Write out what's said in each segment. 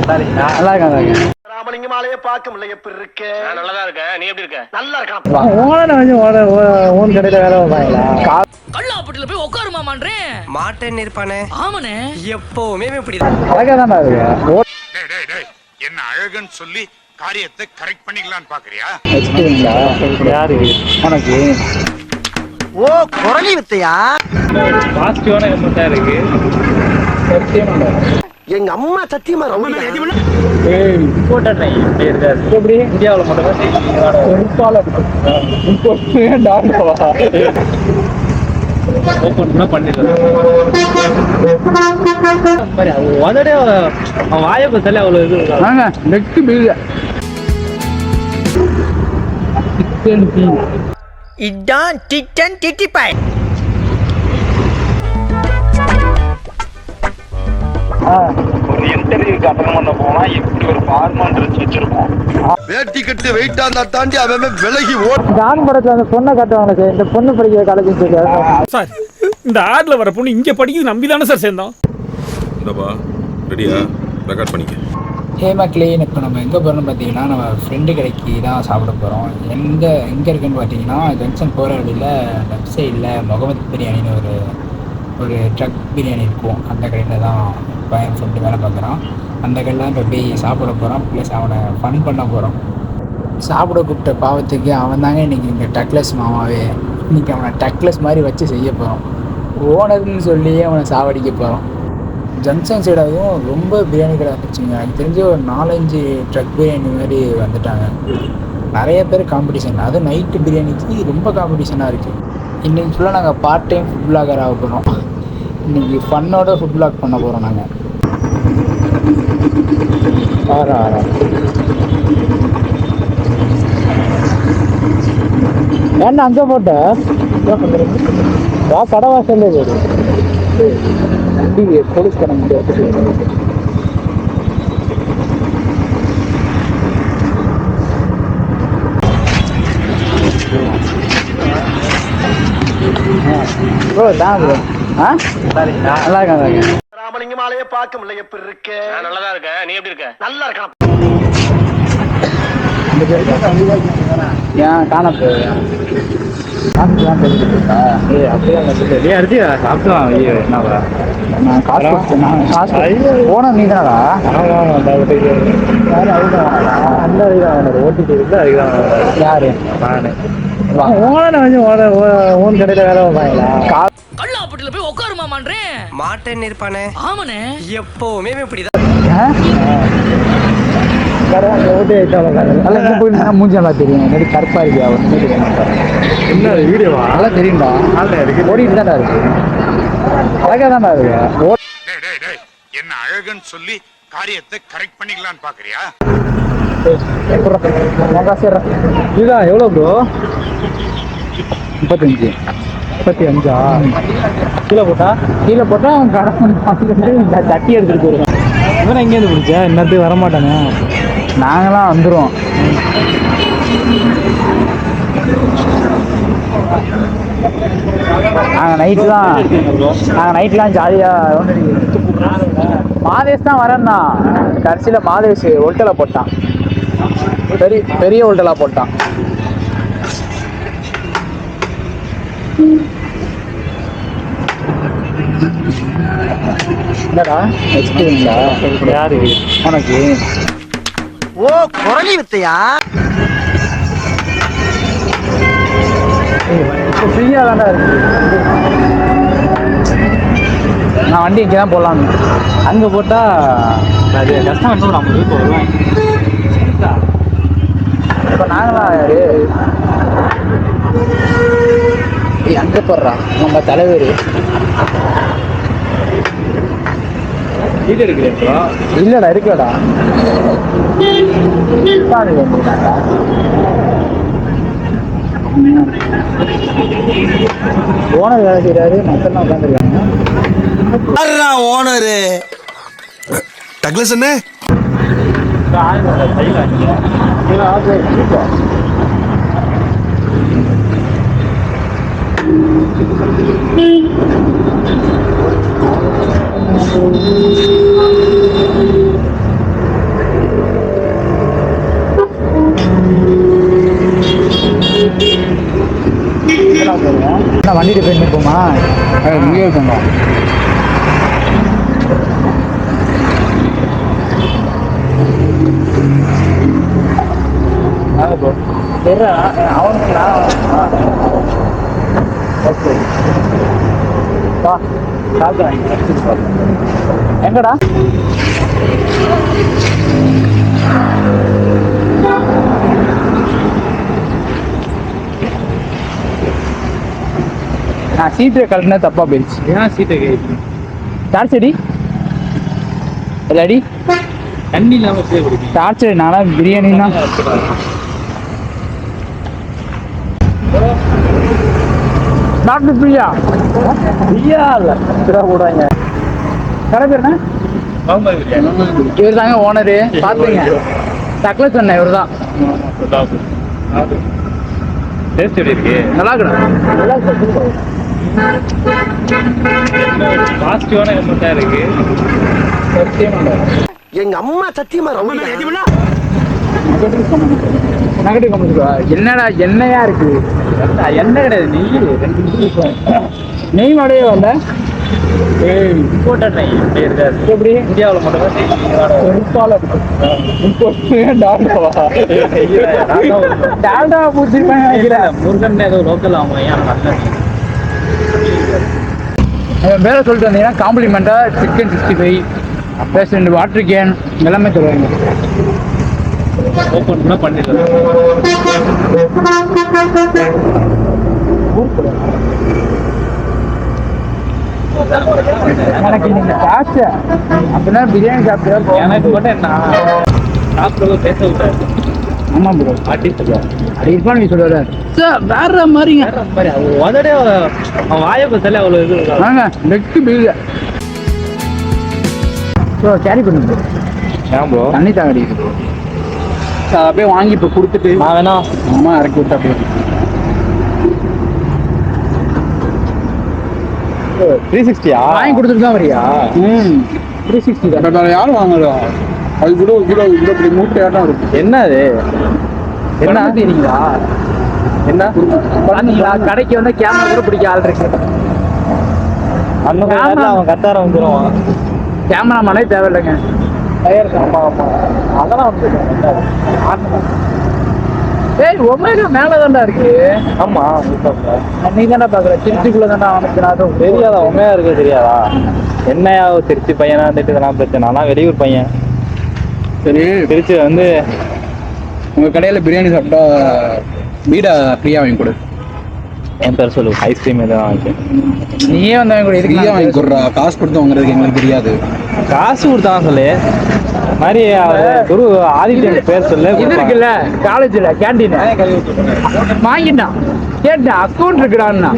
நல்லா இருக்கேன். ராமலிங்க மாலையே பார்க்க முடியல. எப்படி இருக்க? நல்லதா இருக்கேன். நீ எப்படி இருக்க? நல்லா இருக்கலாம். ஓன் கடையில வேலை பார்ப்பாங்களா? கல்லாப்பட்டில போய் உட்காருமாமான்றேன். மாட்டேன்னு இருப்பானே. ஆமாண்ணே. எப்பவுமே இப்படிதான். அழகா தானே இருக்கு. என்ன அழகுன்னு சொல்லி காரியத்தை கரெக்ட் பண்ணிக்கலாம்னு பாக்குறியா? யாரு உனக்கு? ஓ, குரலி வித்தையா? பாசிட்டிவான எமோட்டா இருக்கு. எங்க அம்மா சத்தியமா ரொம்ப எப்படி இந்தியாவில் மட்டும் வாயப்ப தலை அவ்வளவு இது நெக்ஸ்ட் பில் இதான் டிட்டன் டிட்டிப்பாய். ஒரு இன்டர்வியூக்கு அட்டன் பண்ண போனா இப்படி ஒரு ஃபார்மால் ட்ரெஸ் வச்சிருப்போம். வேட்டி கட்டு வெயிட்டா இருந்தா தாண்டி அவன் விலகி டான் படத்துல அந்த பொண்ணை காட்டுவாங்க சார். இந்த பொண்ணு படிக்கிற காலேஜ் சார், இந்த ஆட்ல வர பொண்ணு இங்க படிக்குது நம்பி தானே சார் சேர்ந்தோம். இந்தப்பா ரெடியா ரெக்கார்ட் பண்ணிக்க. ஹேமக்லேன் இப்போ நம்ம எங்கே போகிறோம்னு பார்த்தீங்கன்னா நம்ம ஃப்ரெண்டு கடைக்கு தான் சாப்பிட போகிறோம். எங்கே இருக்குன்னு பார்த்தீங்கன்னா ஜங்ஷன் போகிற வழியில் லெஃப்ட் சைடில் முகமது பிரியாணின்னு ஒரு ட்ரக் பிரியாணி இருக்கும். அந்த கடையில் தான் பையன் ஃப்ரெண்டு வேலை பார்க்குறான். அந்த கடையில் தான் இப்போ போய் சாப்பிட போகிறோம். ப்ளஸ் அவனை ஃபன் பண்ண போகிறோம். சாப்பிட கூப்பிட்ட பாவத்துக்கு அவன் தாங்க இன்றைக்கி இங்கே டக்லஸ் மாமாவே. இன்றைக்கி அவனை டக்லஸ் மாதிரி வச்சு செய்ய போகிறோம். ஓனர்னு சொல்லியே அவனை சாவடிக்க போகிறோம். ஜங்ஷன் சைடாகவும் ரொம்ப பிரியாணி கடை வந்துச்சுங்க. எனக்கு தெரிஞ்சு ஒரு 4-5 ட்ரக் பிரியாணி மாதிரி வந்துட்டாங்க. நிறைய பேர் காம்படிஷன், அதுவும் நைட்டு பிரியாணிக்கு ரொம்ப காம்படிஷனாக இருக்குது. இன்றைக்கி ஃபுல்லாக நாங்கள் பார்ட் டைம் ஃபுட் பிளாகர் ஆக போகிறோம். இன்றைக்கி ஃபன்னோட ஃபுட் பிளாக் பண்ண போகிறோம் நாங்கள். ஏன்னா அங்கே போட்ட கடை வாசல்ல போலீஸ் பண்ண முடியாது. ப்ரோ தான் ப்ரோ. நல்லா இருக்கேன். ராமலிங்க மாலையே பார்க்க முடியல. எப்படி இருக்க? நல்லதா இருக்கேன். நீ எப்படி இருக்க? நல்லா இருக்கலாம். ஏன் காணப்போ போன நீ தானடா? யாரு? ஓன் கடையில வேலை பார்ப்பாங்களா? கல்லாப்பட்டில போய் உட்காருமாமான்றேன். மாட்டேன்னு இருப்பானே. ஆமாண்ணே. எப்பவுமே இப்படிதான். மூஞ்சி நல்லா தெரியும். கருப்பா இருக்கியா? என்ன வீடியோவா? நல்லா தெரியும்டா. ஓடிட்டு தான்டா இருக்கு. அழகா தான்டா இருக்கு. என்ன அழகுன்னு சொல்லி காரியத்தை கரெக்ட் பண்ணிக்கலாம்னு பாக்குறியா? இதுதான் எவ்வளோ ப்ரோ? 35. 35ஆ? கீழே போட்டா அவன் கடை தட்டி எடுத்துட்டு போயிருக்கான். இவன் எங்கேருந்து பிடிச்சா? இன்னத்துக்கு வரமாட்டாங்க. நாங்களாம் வந்துடுவோம். நாங்கள் நைட்லாம் ஜாலியாக மாதேஷ் தான் வரேன்னா கடைசியில் மாதேஷ் ஒல்டலா போட்டான். பெரிய ஒல்டலா போட்டான். என்னடா எக்ஸ்பீரியன்ஸா? யாரு உனக்கு? ஓ, குரலி வித்தையா? ஃப்ரீயாக தான்டா இருக்கு. நான் வண்டி இங்கே தான் போடலான்னு. அங்கே போட்டால் அது கஷ்டம். வந்து ஒரு 50 ரூபாய் வருவேன். இப்போ நாங்களாம் யாரு அங்கே போடுறா நம்ம தலைவர் வீடு இருக்குல்ல? இல்லைடா, இருக்கலடா. ஓனர் வேலை செய்யறாரு. மக்கள் தான் உட்காந்துருக்காங்க. ஓனரு டக்ளஸ் என்ன? வண்டிட்டு போய் நிற்போமா? இங்கே இருக்கோம். எங்கடா? நான் சீட்டை கழட்டினா தப்பா போயிடுச்சு. ஏன் சீட்டை கேட்டு டார்ச் அடி அடி தண்ணி இல்லாமல் போய் குடிக்கும். டார்ச் அடி. நானா பிரியாணி தான். டாக்டர் பிரியா ஐயா இல்லை போடுவாங்க. கடை பேர் என்ன? இவர் தாங்க ஓனரு. பார்த்துங்க சக்கலை சொன்னேன். இவர் தான். டேஸ்ட் எப்படி இருக்கு? நல்லா இருக்கணும். பாசிட்டிவான எமௌண்ட்டாக இருக்கு. எங்க அம்மா சத்தியமா ரமணா. நகட்டு கம்பெனி என்னடா எண்ணெயா இருக்கு? எண்ணெய் கிடையாது, நெய். நெய் மாடையே வரல. இம்போர்ட்டட் நெய் இருக்காது. எப்படி இந்தியாவில் மட்டும் தான் டால்டா பூச்சிருப்பாங்க நினைக்கிறேன். முருகன் ஏதோ லோக்கல் அவங்க ஏன் நல்ல வேலை சொல்லிட்டு வந்தீங்கன்னா காம்ப்ளிமெண்ட்டாக சிக்கன் 65 ப்ளஸ் 2 வாட்டர் கேன் எல்லாமே தருவாங்க. ஓப்பன் கூட பண்ணிடலாம். எனக்கு நீங்க காசு அப்படின்னா பிரியாணி சாப்பிட்டா எனக்கு மட்டும் என்ன சாப்பிட்றது பேச விட்டாரு. ஆமாம் ப்ரோ. ஆர்டிஸ்ட் அது இருப்பான் நீ சொல்லுற சார் வேற மாதிரிங்க. மாதிரி உதடே அவன் வாயை பத்தல அவ்வளோ இது வாங்க நெக்ஸ்ட் பில் ஸோ கேரி பண்ணுங்க. ஏன் ப்ரோ தண்ணி தாங்கடி அப்படியே வாங்கி இப்போ கொடுத்துட்டு நான் வேணா அம்மா இறக்கி விட்டு அப்படியே 360 வாங்கி கொடுத்துட்டு தான் வரியா? 360 தான். வேற யாரும் வாங்கல. அது கூட இப்படி மூட்டையாட்டம் இருக்கு. என்ன அது? என்ன தெரியுங்களா? என்ன பண்ணீங்களா? கடைக்கு வந்து கேமரா கூட பிடிக்க ஆள் இருக்கு. அந்த நேரத்தில் அவன் கத்தார வந்துடுவான். கேமராமேனே தேவையில்லைங்க. ஆமா ஆமா அதெல்லாம் வந்து ஏய் ஒமேகா மேலே தான்டா இருக்கு. ஆமா நீ தானே பார்க்குற திருச்சிக்குள்ள தானே அவனுக்கு தெரியாதா? உண்மையா இருக்க தெரியாதா? என்னையா திருச்சி பையனா வந்துட்டு இதெல்லாம் பிரச்சனை. ஆனால் வெளியூர் பையன். சரி திருச்சி வந்து உங்கள் கடையில் பிரியாணி சாப்பிட்டா பீடா ஃப்ரீயாக வாங்கி கொடு. என் பேர் சொல்லு. ஐஸ்கிரீம் எதாவது வாங்கி. நீயே வந்து வாங்கி கொடு. ஃப்ரீயாக வாங்கி கொடுறா. காசு கொடுத்து வாங்குறதுக்கு எங்களுக்கு தெரியாது. காசு கொடுத்தான் சொல்லு. மாதிரி குரு ஆதித்யன் பேர் சொல்லு. இது இருக்குல்ல காலேஜில் கேண்டீன் வாங்கிட்டான். கேட்டேன் அக்கௌண்ட் இருக்குடான்னா.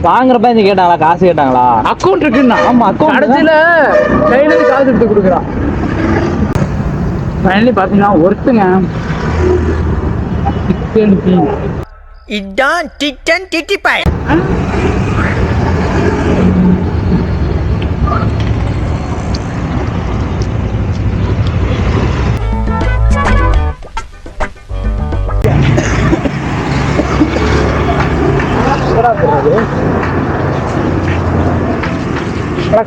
வாங்குறப்ப இந்த கேட்டாங்களா? காசு கேட்டாங்களா? அக்கௌண்ட் இருக்குன்னா. ஆமா அக்கௌண்ட். கடைசியில் கையில காசு எடுத்து கொடுக்குறான். ஃபைனலி பார்த்தீங்கன்னா ஒருத்துங்க இதான் டிட்டன் டிட்டிப்பாய்.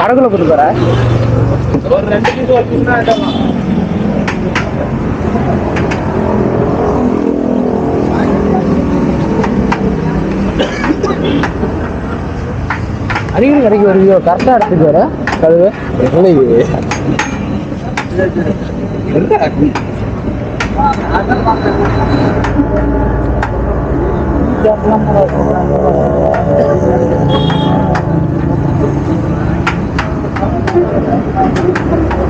கடைக்குள்ள போட்டு போற ஒரு 2 பீஸ் வச்சுன்னா அடிக்கடி கடைக்கு வருவியோ? கரெக்டாக எடுத்துட்டு வர கழுவு.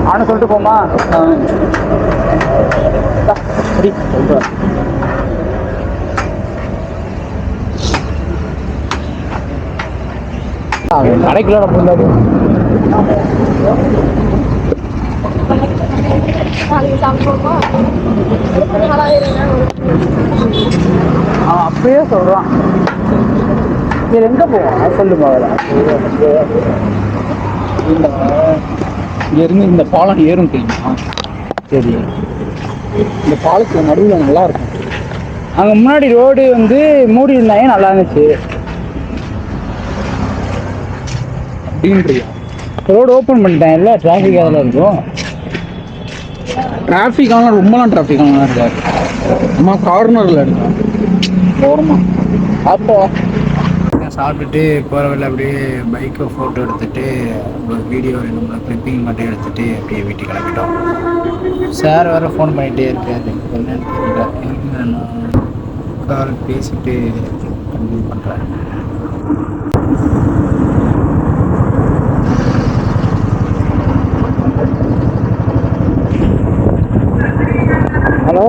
அவனை சொல்லிட்டு போமா? சொல்றேன். கடைக்குள்ள முன்னாடி அவன் அப்படியே சொல்றான். சரி எங்க போவான் சொல்லுமா? இங்க இருந்து இந்த பாலம் ஏறும் தெரியுமா? சரி இந்த பாலத்துக்கு நடுவில் நல்லா இருக்கும். அங்கே முன்னாடி ரோடு வந்து மூடி இருந்தாங்க நல்லா இருந்துச்சு. அப்படின்றியா? ரோடு ஓப்பன் பண்ணிட்டேன், இல்லை டிராஃபிக் அதில் இருக்கும். டிராஃபிக் ஆனால் ரொம்பலாம் டிராஃபிக் ஆனால் இருக்காது. நம்ம கார்னரில் இருக்கோம் ஓரமா. அப்போ சாப்பிட்டுட்டு போகிற வழியில் அப்படியே பைக்கை ஃபோட்டோ எடுத்துகிட்டு ஒரு வீடியோ 2 கிளிப்பிங் மட்டும் எடுத்துகிட்டு அப்படியே வீட்டுக்கு கிளம்பிட்டோம். சார் வேறு ஃபோன் பண்ணிகிட்டே இருக்காரு, என்னன்னு தெரியல. கால் பேசிட்டு கண்டினியூ பண்ணுறேன். ஹலோ,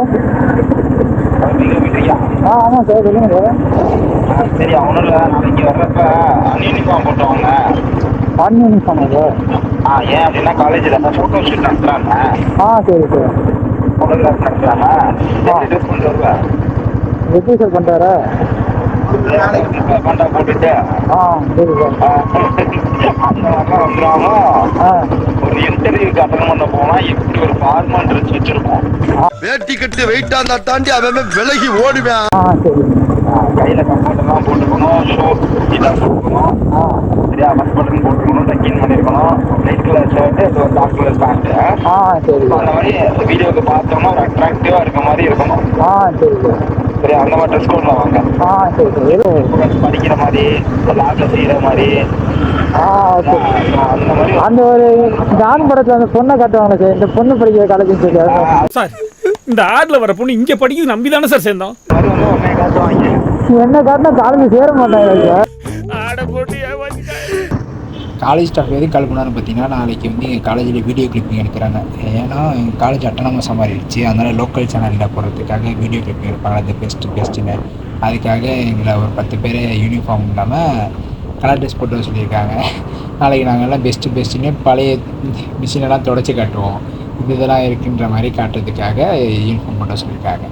ஆமாம் சார், சொல்லுங்கள் சார். சரி, அவனும் இல்லை, நாளைக்கு வர்றப்ப அன்யூனிஃபார்ம் போட்டுவாங்க. அன்யூனிஃபார்மா சார்? ஏன் அப்படின்னா காலேஜில் ஃபோட்டோ ஷூட் நடத்துகிறாங்க. சரி சார். ஃபோட்டோகிராஃப் நடத்துகிறாங்க. ட்ரெஸ் கொண்டு வருவேன். எப்படி சார் பண்ணுறாரா? நாளைக்கு பேண்டா போட்டுட்டு சரி சார். அந்த மாதிரிலாம் வந்துடுவாங்க. ஒரு இன்டர்வியூக்கு அட்டன் பண்ண போனா இப்படி ஒரு ஃபார்மல் ட்ரெஸ் வச்சிருப்போம். வேட்டி கட்டு வெயிட்டா இருந்தா தாண்டி அவன் விலகி ஓடுவேன். சரி. கையில கம்ஃபர்டெல்லாம் போட்டுக்கணும், ஷூ இதெல்லாம் போட்டுக்கணும், சரியா, ஃபஸ்ட் பட்டன் போட்டுக்கணும், டக்கின் பண்ணிருக்கணும், light colour shirt, dark colour pant. சரி. அந்த மாதிரி வீடியோக்கு பார்த்தோம்னா ஒரு அட்ராக்டிவா இருக்க மாதிரி இருக்கணும். சரி சார். சரி, அந்த மாதிரி ட்ரெஸ் கோட்ல வாங்க. சரி சார். படிக்கிற மாதிரி, லாட்ல செய்யற மாதிரி, ஓகே. அந்த மாதிரி அந்த ஒரு ஜான் படத்தில் அந்த பொண்ணை காட்டுவாங்க சார், இந்த பொண்ணு படிக்கிற காலேஜ் சொல்லி. சார் இந்த ஆட்ல வர பொண்ணு இங்க படிக்குது நம்பி தானே சார் சேர்ந்தோம். அது வந்து உண்மையை காட்டுவாங்க. என்ன காட்டினா காலேஜ் சேர மாட்டாங்க சார். ஆட போட்டு ஏமாத்திட்டாங்க. காலேஜ் ஸ்டாஃப் எதுக்கு கால் பண்ணான்னு பார்த்தீங்கன்னா, நாளைக்கு வந்து எங்கள் காலேஜில் வீடியோ கிளிப்பிங் எடுக்கிறாங்க. ஏன்னா எங்கள் காலேஜ் அட்டானமஸாக மாறிடுச்சு, அதனால் லோக்கல் சேனலில் போடுறதுக்காக வீடியோ கிளிப்பிங் எடுப்பாங்க. அது பெஸ்ட்டுன்னு அதுக்காக எங்களை ஒரு 10 பேர் யூனிஃபார்ம் இல்லாமல் கலர் ட்ரெஸ் போட்டு சொல்லியிருக்காங்க. நாளைக்கு நாங்கள்லாம் பெஸ்ட்டுன்னு பழைய மிஷினெல்லாம் தொடச்சி காட்டுவோம். இதெல்லாம் இருக்குன்ற மாதிரி காட்டுறதுக்காக யூனிஃபார்ம் போட்டு சொல்லியிருக்காங்க.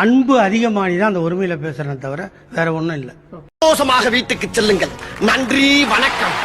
அன்பு அதிகமானிதான் அந்த உரிமையில பேசுறேன் தவிர வேற ஒண்ணும் இல்லை. சந்தோஷமாக வீட்டுக்கு செல்லுங்கள். நன்றி, வணக்கம்.